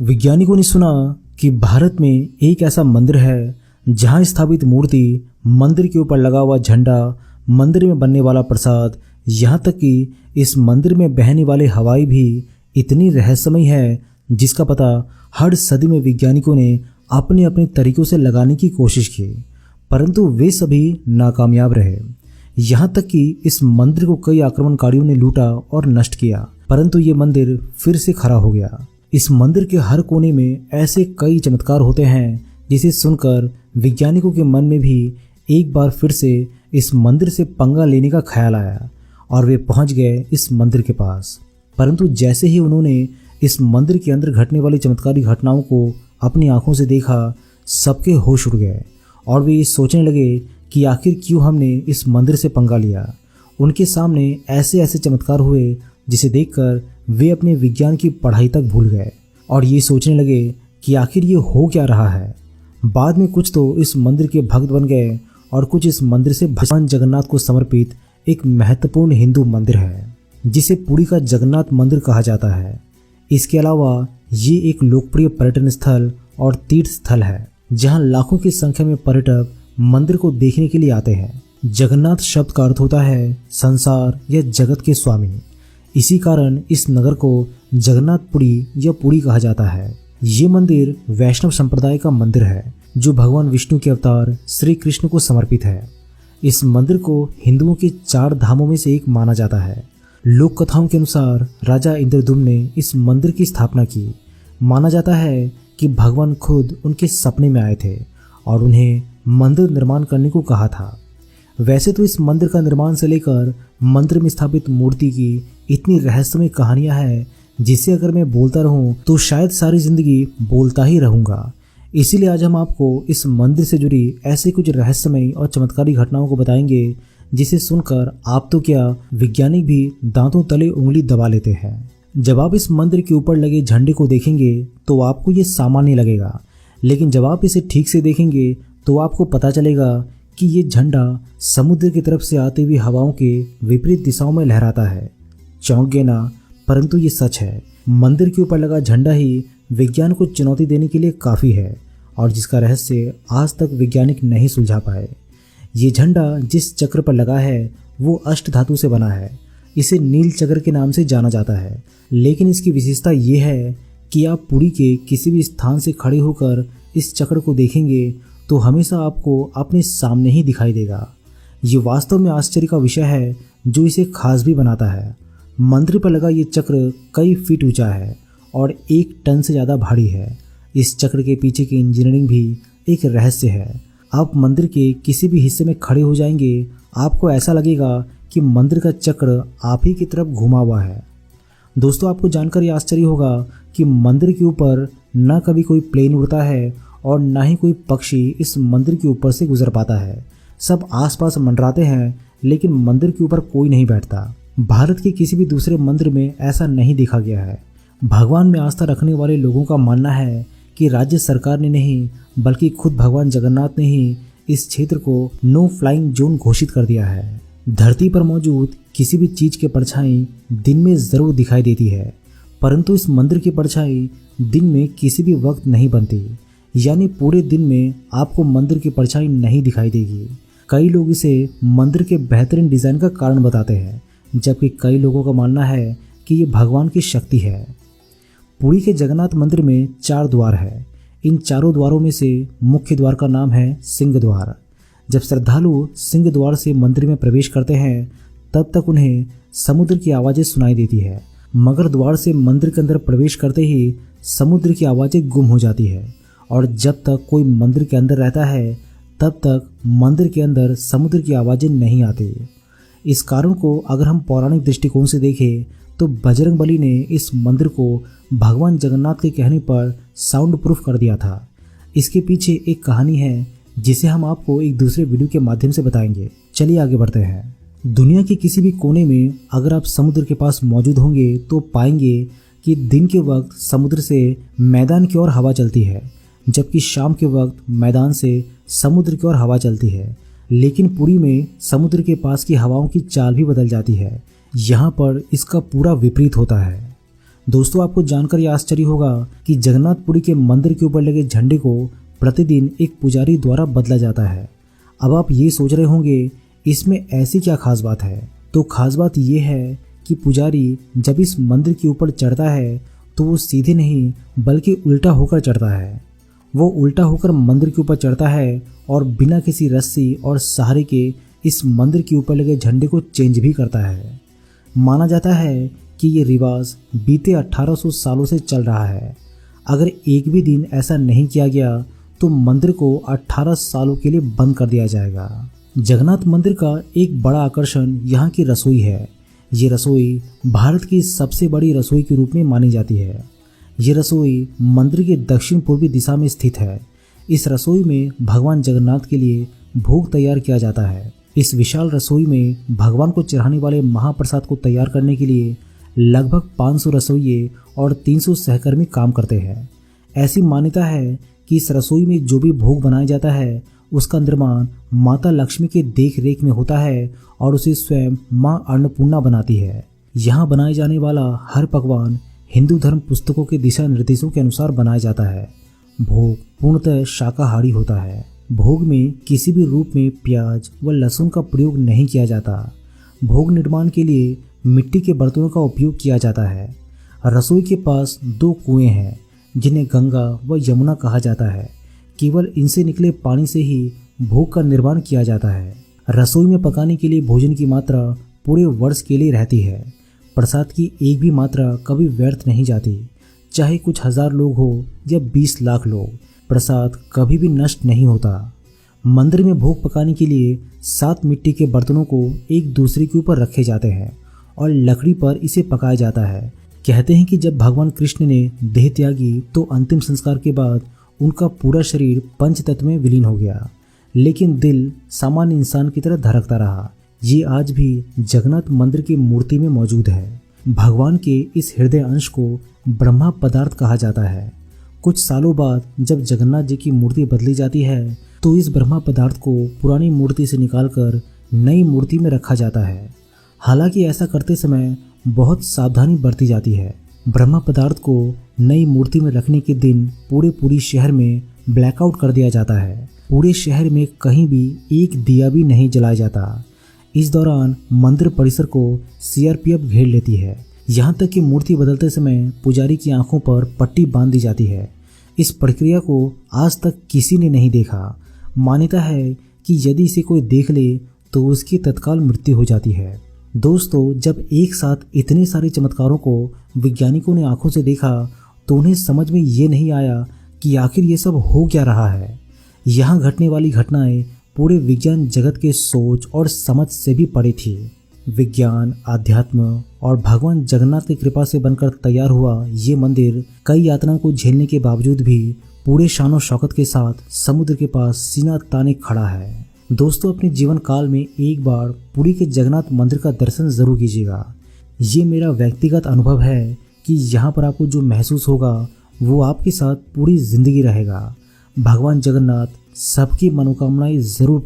वैज्ञानिकों ने सुना कि भारत में एक ऐसा मंदिर है जहां स्थापित मूर्ति, मंदिर के ऊपर लगा हुआ झंडा, मंदिर में बनने वाला प्रसाद, यहाँ तक कि इस मंदिर में बहने वाले हवाई भी इतनी रहस्यमय है जिसका पता हर सदी में वैज्ञानिकों ने अपने अपने तरीकों से लगाने की कोशिश की, परंतु वे सभी नाकामयाब रहे। यहाँ तक कि इस मंदिर को कई आक्रमणकारियों ने लूटा और नष्ट किया, परंतु ये मंदिर फिर से खड़ा हो गया। इस मंदिर के हर कोने में ऐसे कई चमत्कार होते हैं जिसे सुनकर वैज्ञानिकों के मन में भी एक बार फिर से इस मंदिर से पंगा लेने का ख्याल आया और वे पहुंच गए इस मंदिर के पास। परंतु जैसे ही उन्होंने इस मंदिर के अंदर घटने वाली चमत्कारी घटनाओं को अपनी आंखों से देखा, सबके होश उड़ गए और वे ये सोचने लगे कि आखिर क्यों हमने इस मंदिर से पंगा लिया। उनके सामने ऐसे ऐसे चमत्कार हुए जिसे देखकर वे अपने विज्ञान की पढ़ाई तक भूल गए और ये सोचने लगे कि आखिर ये हो क्या रहा है। बाद में कुछ तो इस मंदिर के भक्त बन गए और कुछ इस मंदिर से भगवान जगन्नाथ को समर्पित एक महत्वपूर्ण हिंदू मंदिर है जिसे पुरी का जगन्नाथ मंदिर कहा जाता है। इसके अलावा ये एक लोकप्रिय पर्यटन स्थल और तीर्थ स्थल है जहां लाखों की संख्या में पर्यटक मंदिर को देखने के लिए आते हैं। जगन्नाथ शब्द का अर्थ होता है संसार या जगत के स्वामी। इसी कारण इस नगर को जगन्नाथपुरी या पुरी कहा जाता है। ये मंदिर वैष्णव संप्रदाय का मंदिर है जो भगवान विष्णु के अवतार श्री कृष्ण को समर्पित है। इस मंदिर को हिंदुओं के 4 धामों में से एक माना जाता है। लोक कथाओं के अनुसार राजा इंद्रद्युम्न ने इस मंदिर की स्थापना की। माना जाता है कि भगवान खुद उनके सपने में आए थे और उन्हें मंदिर निर्माण करने को कहा था। वैसे तो इस मंदिर का निर्माण से लेकर मंदिर में स्थापित मूर्ति की इतनी रहस्यमय कहानियां हैं जिसे अगर मैं बोलता रहूं तो शायद सारी जिंदगी बोलता ही रहूंगा। इसीलिए आज हम आपको इस मंदिर से जुड़ी ऐसे कुछ रहस्यमय और चमत्कारी घटनाओं को बताएंगे जिसे सुनकर आप तो क्या वैज्ञानिक भी दांतों तले उंगली दबा लेते हैं। जब आप इस मंदिर के ऊपर लगे झंडे को देखेंगे तो आपको ये सामान्य लगेगा, लेकिन जब आप इसे ठीक से देखेंगे तो आपको पता चलेगा कि ये झंडा समुद्र की तरफ से आती हुई हवाओं के विपरीत दिशाओं में लहराता है। चौंक गए ना? परंतु ये सच है। मंदिर के ऊपर लगा झंडा ही विज्ञान को चुनौती देने के लिए काफ़ी है और जिसका रहस्य आज तक वैज्ञानिक नहीं सुलझा पाए। ये झंडा जिस चक्र पर लगा है वो अष्ट धातु से बना है। इसे नील चक्र के नाम से जाना जाता है, लेकिन इसकी विशेषता ये है कि आप पुरी के किसी भी स्थान से खड़े होकर इस चक्र को देखेंगे तो हमेशा आपको अपने सामने ही दिखाई देगा। ये वास्तव में आश्चर्य का विषय है जो इसे खास भी बनाता है। मंदिर पर लगा ये चक्र कई फीट ऊंचा है और 1 टन से ज़्यादा भारी है। इस चक्र के पीछे की इंजीनियरिंग भी एक रहस्य है। आप मंदिर के किसी भी हिस्से में खड़े हो जाएंगे, आपको ऐसा लगेगा कि मंदिर का चक्र आप ही की तरफ घुमा हुआ है। दोस्तों, आपको जानकर ये आश्चर्य होगा कि मंदिर के ऊपर न कभी कोई प्लेन उड़ता है और ना ही कोई पक्षी इस मंदिर के ऊपर से गुजर पाता है। सब आसपास मंडराते हैं लेकिन मंदिर के ऊपर कोई नहीं बैठता। भारत के किसी भी दूसरे मंदिर में ऐसा नहीं देखा गया है। भगवान में आस्था रखने वाले लोगों का मानना है कि राज्य सरकार ने नहीं बल्कि खुद भगवान जगन्नाथ ने ही इस क्षेत्र को नो फ्लाइंग जोन घोषित कर दिया है। धरती पर मौजूद किसी भी चीज की परछाई दिन में जरूर दिखाई देती है, परंतु इस मंदिर की परछाई दिन में किसी भी वक्त नहीं बनती, यानी पूरे दिन में आपको मंदिर की परछाई नहीं दिखाई देगी। कई लोग इसे मंदिर के बेहतरीन डिजाइन का कारण बताते हैं, जबकि कई लोगों का मानना है कि ये भगवान की शक्ति है। पुरी के जगन्नाथ मंदिर में 4 द्वार है। इन चारों द्वारों में से मुख्य द्वार का नाम है सिंह द्वार। जब श्रद्धालु सिंह द्वार से मंदिर में प्रवेश करते हैं तब तक उन्हें समुद्र की आवाज़ें सुनाई देती है, मगर द्वार से मंदिर के अंदर प्रवेश करते ही समुद्र की आवाज़ें गुम हो जाती है और जब तक कोई मंदिर के अंदर रहता है तब तक मंदिर के अंदर समुद्र की आवाज़ें नहीं आती। इस कारण को अगर हम पौराणिक दृष्टिकोण से देखें तो बजरंगबली ने इस मंदिर को भगवान जगन्नाथ के कहने पर साउंड प्रूफ कर दिया था। इसके पीछे एक कहानी है जिसे हम आपको एक दूसरे वीडियो के माध्यम से बताएंगे। चलिए आगे बढ़ते हैं। दुनिया के किसी भी कोने में अगर आप समुद्र के पास मौजूद होंगे तो पाएंगे कि दिन के वक्त समुद्र से मैदान की ओर हवा चलती है, जबकि शाम के वक्त मैदान से समुद्र की ओर हवा चलती है। लेकिन पुरी में समुद्र के पास की हवाओं की चाल भी बदल जाती है। यहाँ पर इसका पूरा विपरीत होता है। दोस्तों, आपको जानकर यह आश्चर्य होगा कि जगन्नाथपुरी के मंदिर के ऊपर लगे झंडे को प्रतिदिन एक पुजारी द्वारा बदला जाता है। अब आप ये सोच रहे होंगे इसमें ऐसी क्या खास बात है। तो खास बात यह है कि पुजारी जब इस मंदिर के ऊपर चढ़ता है तो वो सीधे नहीं बल्कि उल्टा होकर चढ़ता है। वो उल्टा होकर मंदिर के ऊपर चढ़ता है और बिना किसी रस्सी और सहारे के इस मंदिर के ऊपर लगे झंडे को चेंज भी करता है। माना जाता है कि ये रिवाज बीते 1800 सालों से चल रहा है। अगर एक भी दिन ऐसा नहीं किया गया तो मंदिर को 18 सालों के लिए बंद कर दिया जाएगा। जगन्नाथ मंदिर का एक बड़ा आकर्षण यहाँ की रसोई है। ये रसोई भारत की सबसे बड़ी रसोई के रूप में मानी जाती है। ये रसोई मंदिर के दक्षिण पूर्वी दिशा में स्थित है। इस रसोई में भगवान जगन्नाथ के लिए भोग तैयार किया जाता है। इस विशाल रसोई में भगवान को चढ़ाने वाले महाप्रसाद को तैयार करने के लिए लगभग 500 रसोइये और 300 सहकर्मी काम करते हैं। ऐसी मान्यता है कि इस रसोई में जो भी भोग बनाया जाता है उसका निर्माण माता लक्ष्मी के देख रेख में होता है और उसे स्वयं मां अन्नपूर्णा बनाती है। यहाँ बनाए जाने वाला हर पकवान हिंदू धर्म पुस्तकों के दिशा निर्देशों के अनुसार बनाया जाता है। भोग पूर्णतः शाकाहारी होता है। भोग में किसी भी रूप में प्याज व लहसुन का प्रयोग नहीं किया जाता। भोग निर्माण के लिए मिट्टी के बर्तनों का उपयोग किया जाता है। रसोई के पास 2 कुएं हैं जिन्हें गंगा व यमुना कहा जाता है। केवल इनसे निकले पानी से ही भोग का निर्माण किया जाता है। रसोई में पकाने के लिए भोजन की मात्रा पूरे वर्ष के लिए रहती है। प्रसाद की एक भी मात्रा कभी व्यर्थ नहीं जाती। चाहे कुछ हजार लोग हो या 20 लाख लोग, प्रसाद कभी भी नष्ट नहीं होता। मंदिर में भोग पकाने के लिए 7 मिट्टी के बर्तनों को एक दूसरे के ऊपर रखे जाते हैं और लकड़ी पर इसे पकाया जाता है। कहते हैं कि जब भगवान कृष्ण ने देह त्यागी तो अंतिम संस्कार के बाद उनका पूरा शरीर पंच तत्व में विलीन हो गया, लेकिन दिल सामान्य इंसान की तरह धड़कता रहा। ये आज भी जगन्नाथ मंदिर की मूर्ति में मौजूद है। भगवान के इस हृदय अंश को ब्रह्मा पदार्थ कहा जाता है। कुछ सालों बाद जब जगन्नाथ जी की मूर्ति बदली जाती है तो इस ब्रह्मा पदार्थ को पुरानी मूर्ति से निकालकर नई मूर्ति में रखा जाता है। हालांकि ऐसा करते समय बहुत सावधानी बरती जाती है। ब्रह्मा पदार्थ को नई मूर्ति में रखने के दिन पूरे शहर में ब्लैकआउट कर दिया जाता है। पूरे शहर में कहीं भी एक दिया भी नहीं जलाया जाता। इस दौरान मंदिर परिसर को सीआरपीएफ घेर लेती है। यहाँ तक कि मूर्ति बदलते समय पुजारी की आंखों पर पट्टी बांध दी जाती है। इस प्रक्रिया को आज तक किसी ने नहीं देखा। मान्यता है कि यदि इसे कोई देख ले तो उसकी तत्काल मृत्यु हो जाती है। दोस्तों, जब एक साथ इतने सारे चमत्कारों को वैज्ञानिकों ने आंखों से देखा तो उन्हें समझ में ये नहीं आया कि आखिर ये सब हो क्या रहा है। यहाँ घटने वाली घटनाएं पूरे विज्ञान जगत के सोच और समझ से भी परे थी। विज्ञान, आध्यात्म और भगवान जगन्नाथ की कृपा से बनकर तैयार हुआ ये मंदिर कई यातनाओं को झेलने के बावजूद भी पूरे शान और शौकत के साथ समुद्र के पास सीना ताने खड़ा है। दोस्तों, अपने जीवन काल में एक बार पुरी के जगन्नाथ मंदिर का दर्शन जरूर कीजिएगा। ये मेरा व्यक्तिगत अनुभव है कि यहाँ पर आपको जो महसूस होगा वो आपके साथ पूरी जिंदगी रहेगा। भगवान जगन्नाथ सबकी मनोकामनाएं जरूर